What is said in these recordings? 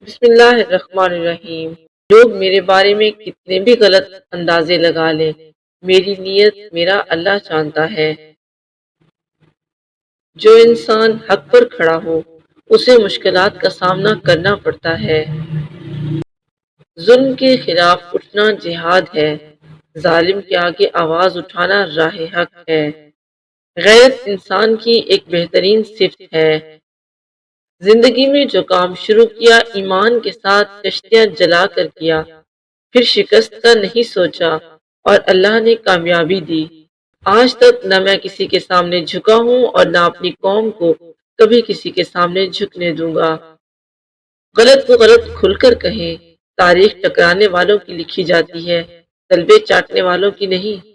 بسم اللہ الرحمن الرحیم۔ لوگ میرے بارے میں کتنے بھی غلط اندازے لگا لیں، میری نیت میرا اللہ جانتا ہے۔ جو انسان حق پر کھڑا ہو اسے مشکلات کا سامنا کرنا پڑتا ہے۔ ظلم کے خلاف اٹھنا جہاد ہے، ظالم کے آگے آواز اٹھانا راہ حق ہے۔ غیرت انسان کی ایک بہترین صفت ہے۔ زندگی میں جو کام شروع کیا ایمان کے ساتھ کشتیاں جلا کر کیا، پھر شکست کا نہیں سوچا اور اللہ نے کامیابی دی۔ آج تک نہ میں کسی کے سامنے جھکا ہوں اور نہ اپنی قوم کو کبھی کسی کے سامنے جھکنے دوں گا۔ غلط کو غلط کھل کر کہیں، تاریخ ٹکرانے والوں کی لکھی جاتی ہے، تلبے چاٹنے والوں کی نہیں۔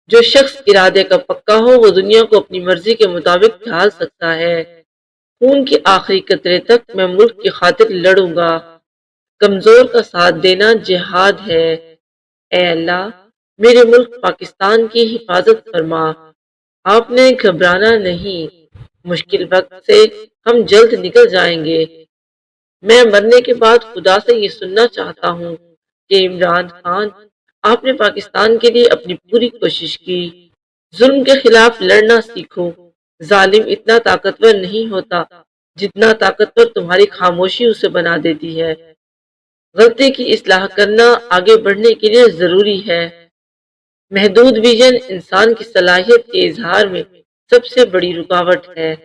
جو شخص ارادے کا پکا ہو وہ دنیا کو اپنی مرضی کے مطابق ڈھال سکتا ہے۔ خون کے آخری قطرے تک میں ملک کی خاطر لڑوں گا۔ کمزور کا ساتھ دینا جہاد ہے۔ اے اللہ، میرے ملک پاکستان کی حفاظت فرما۔ آپ نے گھبرانا نہیں، مشکل وقت سے ہم جلد نکل جائیں گے۔ میں مرنے کے بعد خدا سے یہ سننا چاہتا ہوں کہ عمران خان، آپ نے پاکستان کے لیے اپنی پوری کوشش کی۔ ظلم کے خلاف لڑنا سیکھو۔ ظالم اتنا طاقتور نہیں ہوتا جتنا طاقتور تمہاری خاموشی اسے بنا دیتی ہے۔ غلطی کی اصلاح کرنا آگے بڑھنے کے لیے ضروری ہے۔ محدود ویژن انسان کی صلاحیت کے اظہار میں سب سے بڑی رکاوٹ ہے۔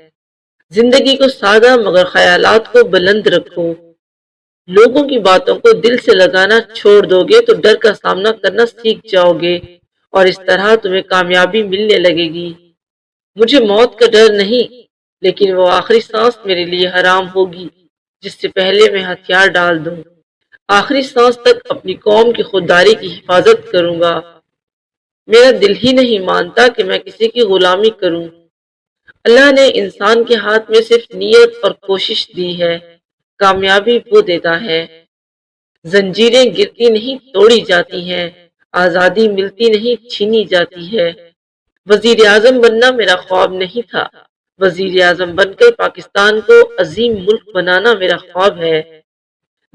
زندگی کو سادہ مگر خیالات کو بلند رکھو۔ لوگوں کی باتوں کو دل سے لگانا چھوڑ دو گے تو ڈر کا سامنا کرنا سیکھ جاؤ گے اور اس طرح تمہیں کامیابی ملنے لگے گی۔ مجھے موت کا ڈر نہیں، لیکن وہ آخری سانس میرے لیے حرام ہوگی جس سے پہلے میں ہتھیار ڈال دوں۔ آخری سانس تک اپنی قوم کی خودداری کی حفاظت کروں گا۔ میرا دل ہی نہیں مانتا کہ میں کسی کی غلامی کروں۔ اللہ نے انسان کے ہاتھ میں صرف نیت اور کوشش دی ہے، کامیابی وہ دیتا ہے۔ زنجیریں گرتی نہیں توڑی جاتی ہیں، آزادی ملتی نہیں چھینی جاتی ہے۔ وزیر اعظم بننا میرا خواب نہیں تھا، وزیر اعظم بن کر پاکستان کو عظیم ملک بنانا میرا خواب ہے۔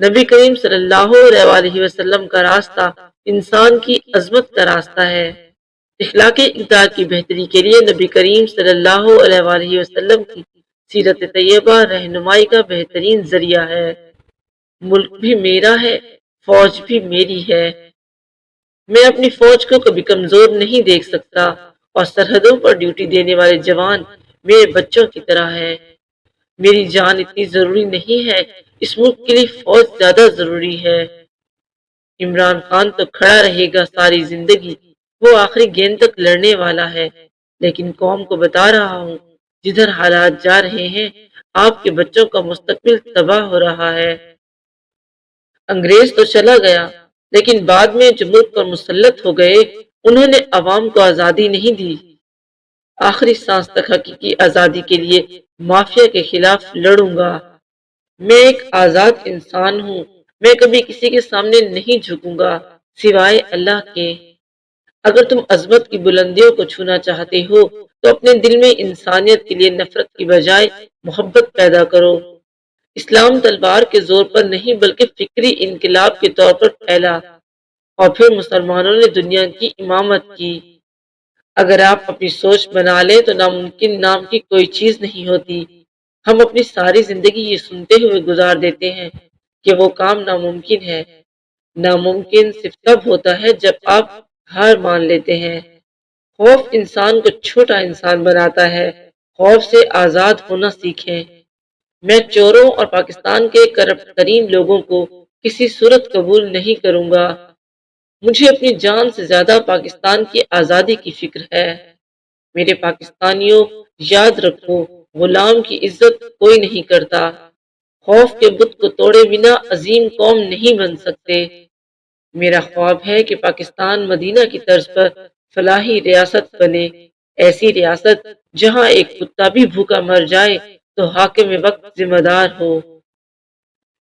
نبی کریم صلی اللہ علیہ وسلم کا راستہ انسان کی عظمت کا راستہ ہے۔ اخلاقی اقدار کی بہتری کے لیے نبی کریم صلی اللہ علیہ وسلم کی سیرت طیبہ رہنمائی کا بہترین ذریعہ ہے۔ ملک بھی میرا ہے، فوج بھی میری ہے۔ میں اپنی فوج کو کبھی کمزور نہیں دیکھ سکتا اور سرحدوں پر ڈیوٹی دینے والے جوان میرے بچوں کی طرح ہیں۔ میری جان اتنی ضروری نہیں ہے، اس ملک کے لیے فوج زیادہ ضروری ہے۔ عمران خان تو کھڑا رہے گا ساری زندگی، وہ آخری گیند تک لڑنے والا ہے، لیکن قوم کو بتا رہا ہوں جدھر حالات جا رہے ہیں آپ کے بچوں کا مستقبل تباہ ہو رہا ہے۔ انگریز تو چلا گیا، لیکن بعد میں جو ملک پر مسلط ہو گئے انہوں نے عوام کو آزادی نہیں دی۔ آخری سانس تک حقیقی آزادی کے لیے مافیا کے خلاف لڑوں گا۔ میں ایک آزاد انسان ہوں، میں کبھی کسی کے سامنے نہیں جھکوں گا سوائے اللہ کے۔ اگر تم عظمت کی بلندیوں کو چھونا چاہتے ہو تو اپنے دل میں انسانیت کے لیے نفرت کی بجائے محبت پیدا کرو۔ اسلام تلوار کے زور پر نہیں بلکہ فکری انقلاب کے طور پر پھیلا اور پھر مسلمانوں نے دنیا کی امامت کی۔ اگر آپ اپنی سوچ بنا لیں تو ناممکن نام کی کوئی چیز نہیں ہوتی۔ ہم اپنی ساری زندگی یہ سنتے ہوئے گزار دیتے ہیں کہ وہ کام ناممکن ہے۔ ناممکن صرف تب ہوتا ہے جب آپ ہار مان لیتے ہیں۔ خوف انسان کو چھوٹا انسان بناتا ہے، خوف سے آزاد ہونا سیکھیں۔ میں چوروں اور پاکستان کے کرپٹ ترین لوگوں کو کسی صورت قبول نہیں کروں گا۔ مجھے اپنی جان سے زیادہ پاکستان کی آزادی کی فکر ہے۔ میرے پاکستانیوں، یاد رکھو غلام کی عزت کوئی نہیں کرتا۔ خوف کے بت کو توڑے بنا عظیم قوم نہیں بن سکتے۔ میرا خواب ہے کہ پاکستان مدینہ کی طرز پر فلاحی ریاست بنے، ایسی ریاست جہاں ایک کتا بھی بھوکا مر جائے تو حاکم وقت ذمہ دار ہو۔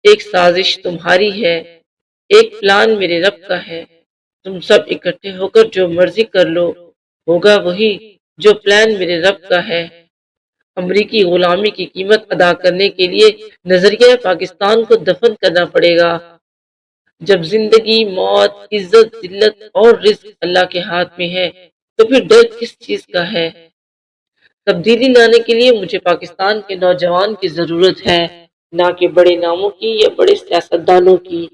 ایک سازش تمہاری ہے، ایک پلان میرے رب کا ہے۔ تم سب اکٹھے ہو کر جو مرضی کر لو، ہوگا وہی جو پلان میرے رب کا ہے۔ امریکی غلامی کی قیمت ادا کرنے کے لیے نظریہ پاکستان کو دفن کرنا پڑے گا۔ جب زندگی، موت، عزت، ذلت اور رزق اللہ کے ہاتھ میں ہے تو پھر ڈر کس چیز کا ہے؟ تبدیلی لانے کے لیے مجھے پاکستان کے نوجوان کی ضرورت ہے، نہ کہ بڑے ناموں کی یا بڑے سیاستدانوں کی۔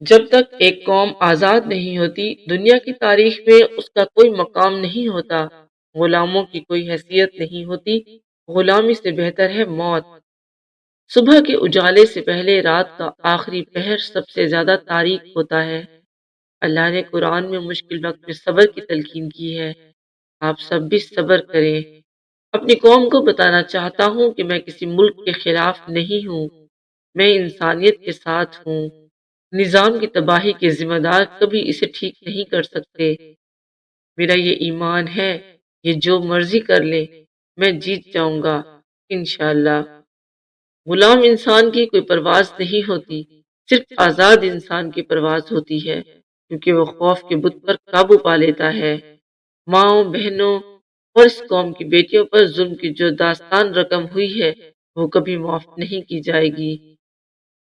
جب تک ایک قوم آزاد نہیں ہوتی، دنیا کی تاریخ میں اس کا کوئی مقام نہیں ہوتا، غلاموں کی کوئی حیثیت نہیں ہوتی۔ غلامی سے بہتر ہے موت۔ صبح کے اجالے سے پہلے رات کا آخری پہر سب سے زیادہ تاریک ہوتا ہے۔ اللہ نے قرآن میں مشکل وقت میں صبر کی تلقین کی ہے۔ آپ سب بھی صبر کریں۔ اپنی قوم کو بتانا چاہتا ہوں کہ میں کسی ملک کے خلاف نہیں ہوں، میں انسانیت کے ساتھ ہوں۔ نظام کی تباہی کے ذمہ دار کبھی اسے ٹھیک نہیں کر سکتے۔ میرا یہ ایمان ہے، یہ جو مرضی کر لے میں جیت جاؤں گا انشاءاللہ۔ غلام انسان کی کوئی پرواز نہیں ہوتی، صرف آزاد انسان کی پرواز ہوتی ہے، کیونکہ وہ خوف کے بت پر قابو پا لیتا ہے۔ ماؤں، بہنوں اور اس قوم کی بیٹیوں پر ظلم کی جو داستان رقم ہوئی ہے وہ کبھی معاف نہیں کی جائے گی۔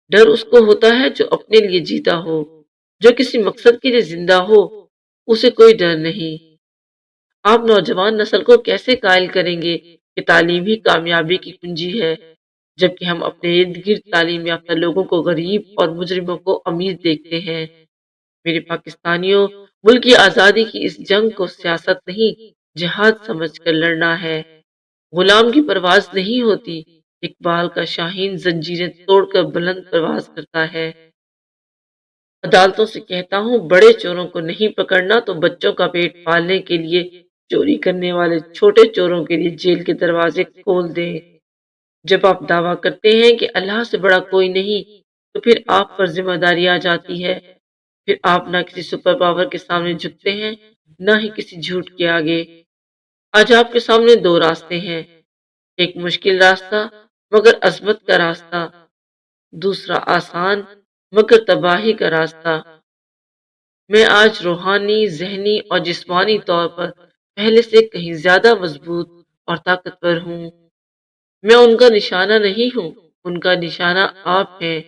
ڈر اس کو ہوتا ہے جو اپنے لیے جیتا ہو، جو کسی مقصد کے لیے زندہ ہو، اسے کوئی ڈر نہیں۔ آپ نوجوان نسل کو کیسے قائل کریں گے کہ تعلیم ہی کامیابی کی کنجی ہے، جبکہ ہم اپنے ارد گرد تعلیم یافتہ لوگوں کو غریب اور مجرموں کو امیر دیکھتے ہیں۔ میرے پاکستانیوں، ملک کی آزادی کی اس جنگ کو سیاست نہیں جہاد سمجھ کر لڑنا ہے۔ غلام کی پرواز نہیں ہوتی، اقبال کا شاہین زنجیریں توڑ کر بلند پرواز کرتا ہے۔ عدالتوں سے کہتا ہوں بڑے چوروں کو نہیں پکڑنا تو بچوں کا پیٹ پالنے کے لیے چوری کرنے والے چھوٹے چوروں کے لیے جیل کے دروازے کھول دیں۔ جب آپ دعویٰ کرتے ہیں کہ اللہ سے بڑا کوئی نہیں تو پھر آپ پر ذمہ داری آ جاتی ہے، پھر آپ نہ کسی سپر پاور کے سامنے جھکتے ہیں نہ ہی کسی جھوٹ کے آگے۔ آج آپ کے سامنے دو راستے ہیں، ایک مشکل راستہ مگر عظمت کا راستہ، دوسرا آسان مگر تباہی کا راستہ۔ میں آج روحانی، ذہنی اور جسمانی طور پر پہلے سے کہیں زیادہ مضبوط اور طاقتور ہوں۔ میں ان کا نشانہ نہیں ہوں، ان کا نشانہ آپ ہیں،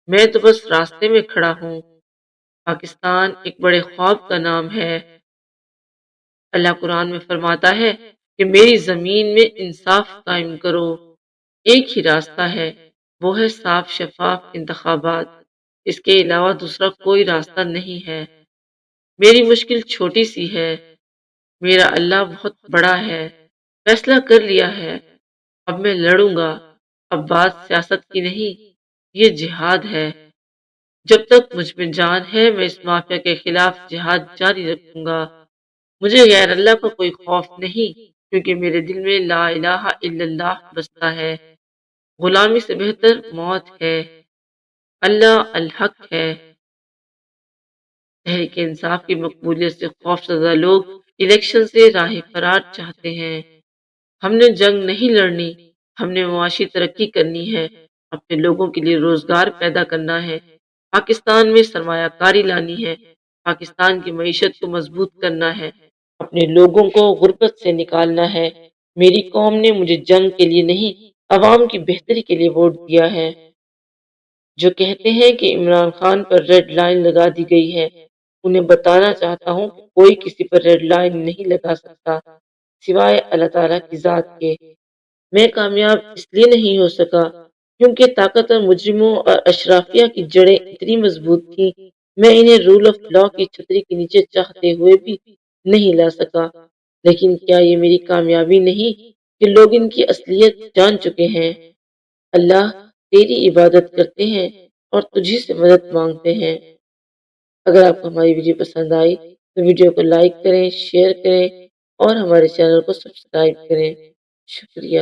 میں تو بس راستے میں کھڑا ہوں۔ پاکستان ایک بڑے خواب کا نام ہے۔ اللہ قرآن میں فرماتا ہے کہ میری زمین میں انصاف قائم کرو۔ ایک ہی راستہ ہے، وہ ہے صاف شفاف انتخابات، اس کے علاوہ دوسرا کوئی راستہ نہیں ہے۔ میری مشکل چھوٹی سی ہے، میرا اللہ بہت بڑا ہے۔ فیصلہ کر لیا ہے، اب میں لڑوں گا۔ اب بات سیاست کی نہیں، یہ جہاد ہے۔ جب تک مجھ میں جان ہے میں اس مافیا کے خلاف جہاد جاری رکھوں گا۔ مجھے غیر اللہ کا کوئی خوف نہیں، کیونکہ میرے دل میں لا الہ الا اللہ بستا ہے۔ غلامی سے بہتر موت ہے۔ اللہ الحق ہے۔ تحریک انصاف کی مقبولیت سے خوفزدہ لوگ الیکشن سے راہ فرار چاہتے ہیں۔ ہم نے جنگ نہیں لڑنی، ہم نے معاشی ترقی کرنی ہے، اپنے لوگوں کے لیے روزگار پیدا کرنا ہے، پاکستان میں سرمایہ کاری لانی ہے، پاکستان کی معیشت کو مضبوط کرنا ہے، اپنے لوگوں کو غربت سے نکالنا ہے۔ میری قوم نے مجھے جنگ کے لیے نہیں، عوام کی بہتری کے لیے ووٹ دیا ہے۔ جو کہتے ہیں کہ عمران خان پر ریڈ لائن لگا دی گئی ہے، انہیں بتانا چاہتا ہوں کہ کوئی کسی پر ریڈ لائن نہیں لگا سکتا سوائے اللہ تعالیٰ کی ذات کے۔ میں کامیاب اس لیے نہیں ہو سکا کیونکہ طاقتور مجرموں اور اشرافیہ کی جڑیں اتنی مضبوط تھیں، میں انہیں رول آف لا کی چھتری کے نیچے چاہتے ہوئے بھی نہیں لا سکا۔ لیکن کیا یہ میری کامیابی نہیں کہ لوگ ان کی اصلیت جان چکے ہیں؟ اللہ، تیری عبادت کرتے ہیں اور تجھی سے مدد مانگتے ہیں۔ اگر آپ کو ہماری ویڈیو پسند آئی تو ویڈیو کو لائک کریں، شیئر کریں اور ہمارے چینل کو سبسکرائب کریں۔ شکریہ۔